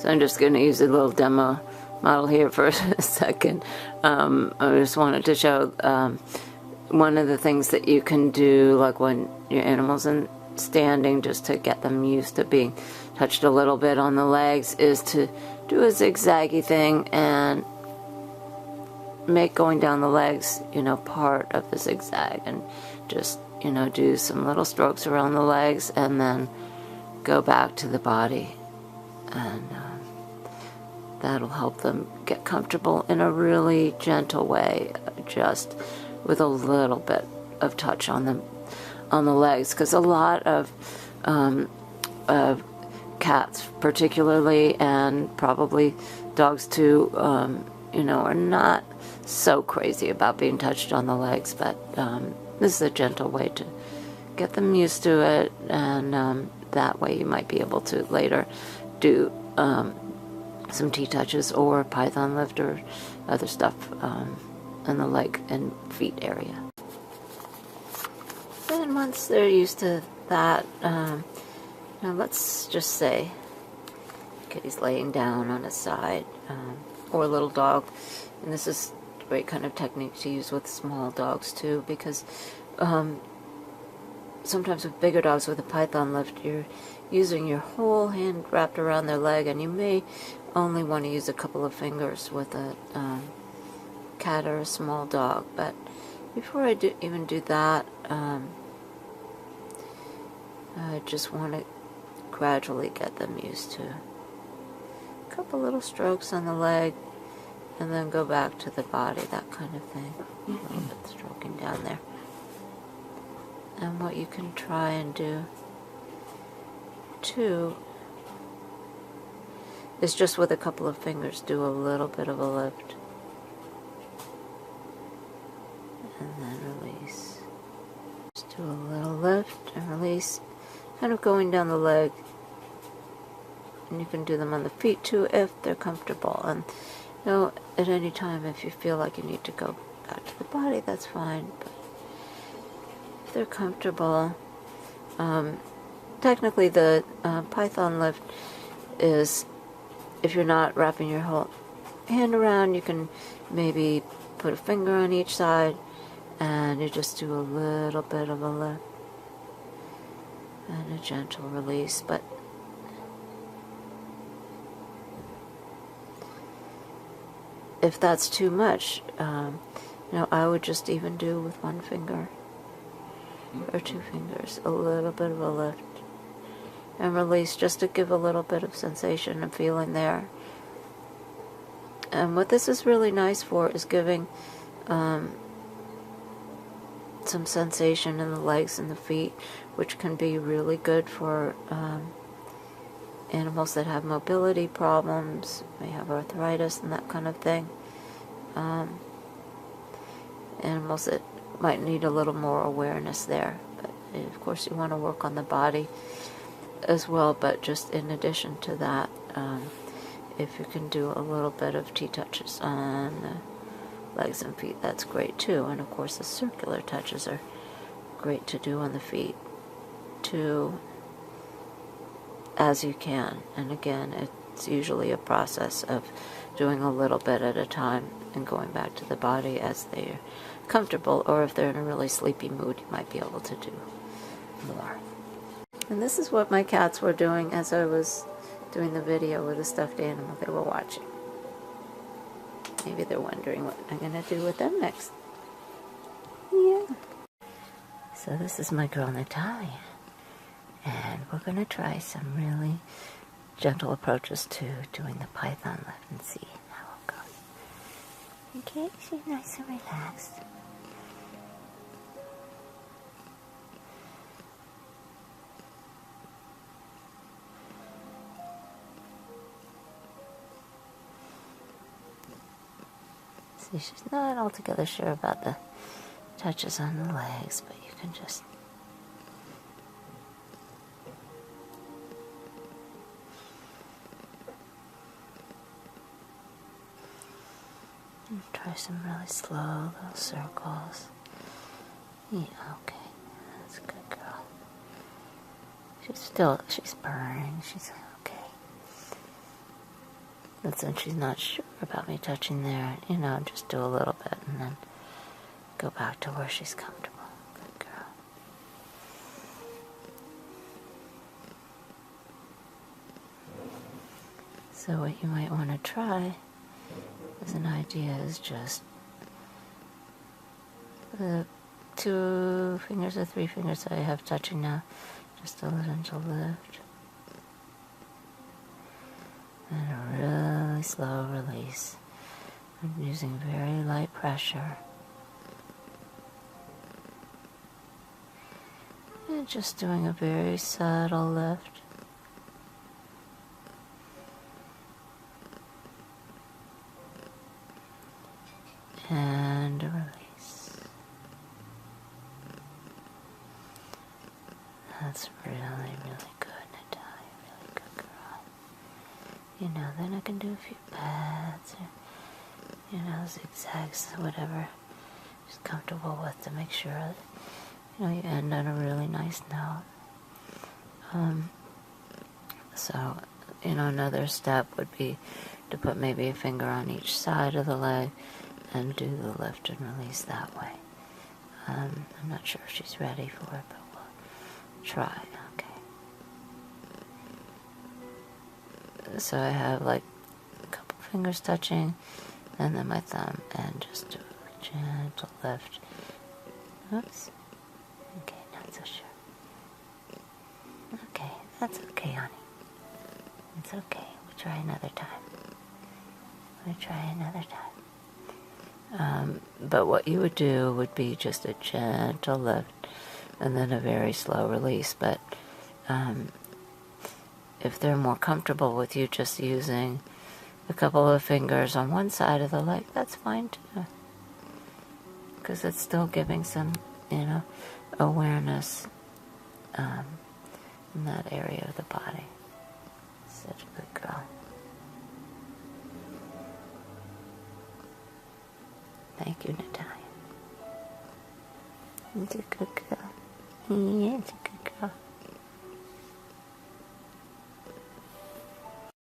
So I'm just going to use a little demo model here for a second. I just wanted to show one of the things that you can do, like when your animal's in standing, just to get them used to being touched a little bit on the legs, is to do a zigzaggy thing and make going down the legs, you know, part of the zigzag, and just, you know, do some little strokes around the legs and then go back to the body, and that'll help them get comfortable in a really gentle way, just with a little bit of touch on the legs, because a lot of cats particularly, and probably dogs too, you know, are not so crazy about being touched on the legs, but this is a gentle way to get them used to it, and that way you might be able to later do some TTouches or Python Lift or other stuff in the leg and feet area. Then once they're used to that, now let's just say Kitty's laying down on his side, or a little dog, and this is a great kind of technique to use with small dogs too, because sometimes with bigger dogs with a Python Lift, you're using your whole hand wrapped around their leg, and you may only want to use a couple of fingers with a cat or a small dog. But before I even do that, I just want to gradually get them used to a couple little strokes on the leg, and then go back to the body, that kind of thing. A little bit stroking down there. And what you can try and do too is just with a couple of fingers do a little bit of a lift and then release. Just do a little lift and release, kind of going down the leg. And you can do them on the feet too if they're comfortable, and you know, at any time if you feel like you need to go back to the body, that's fine. But if they're comfortable, technically the Python Lift is, if you're not wrapping your whole hand around, you can maybe put a finger on each side and you just do a little bit of a lift and a gentle release. But if that's too much, you know, I would just even do with one finger or two fingers, a little bit of a lift and release, just to give a little bit of sensation and feeling there. And what this is really nice for is giving some sensation in the legs and the feet, which can be really good for animals that have mobility problems, may have arthritis and that kind of thing. Animals that might need a little more awareness there. But of course you want to work on the body as well, but just in addition to that, if you can do a little bit of TTouches on the legs and feet, that's great too. And of course the circular touches are great to do on the feet too, as you can. And again, it's usually a process of doing a little bit at a time and going back to the body as they're comfortable, or if they're in a really sleepy mood, you might be able to do more. And this is what my cats were doing as I was doing the video with the stuffed animal they were watching. Maybe they're wondering what I'm going to do with them next. Yeah. So this is my girl Natalia, and we're going to try some really gentle approaches to doing the Python Lift and see how it goes. Okay, she's nice and relaxed. See, she's not altogether sure about the touches on the legs, but you can just try some really slow little circles. Yeah, okay. That's a good girl. She's purring. She's okay. But since she's not sure about me touching there, you know, just do a little bit and then go back to where she's comfortable. Good girl. So what you might want to try as an idea is just the 2 fingers or 3 fingers that I have touching now, just a little lift. And a really slow release. I'm using very light pressure. And just doing a very subtle lift. And a release. That's really, really good, Natalia. Really good girl. You know, then I can do a few pads or, you know, zigzags, whatever she's comfortable with to make sure that, you know, you end on a really nice note. So, you know, another step would be to put maybe a finger on each side of the leg and do the lift and release that way. I'm not sure if she's ready for it, but we'll try. Okay. So I have like a couple fingers touching, and then my thumb, and just do a gentle lift. Oops. Okay, not so sure. Okay, that's okay, honey. It's okay. We'll try another time. But what you would do would be just a gentle lift and then a very slow release. But if they're more comfortable with you just using a couple of fingers on one side of the leg, that's fine too. Because it's still giving some, you know, awareness in that area of the body. Such a good girl. Thank you, Natalia. It's a good girl. Yeah, it's a good girl.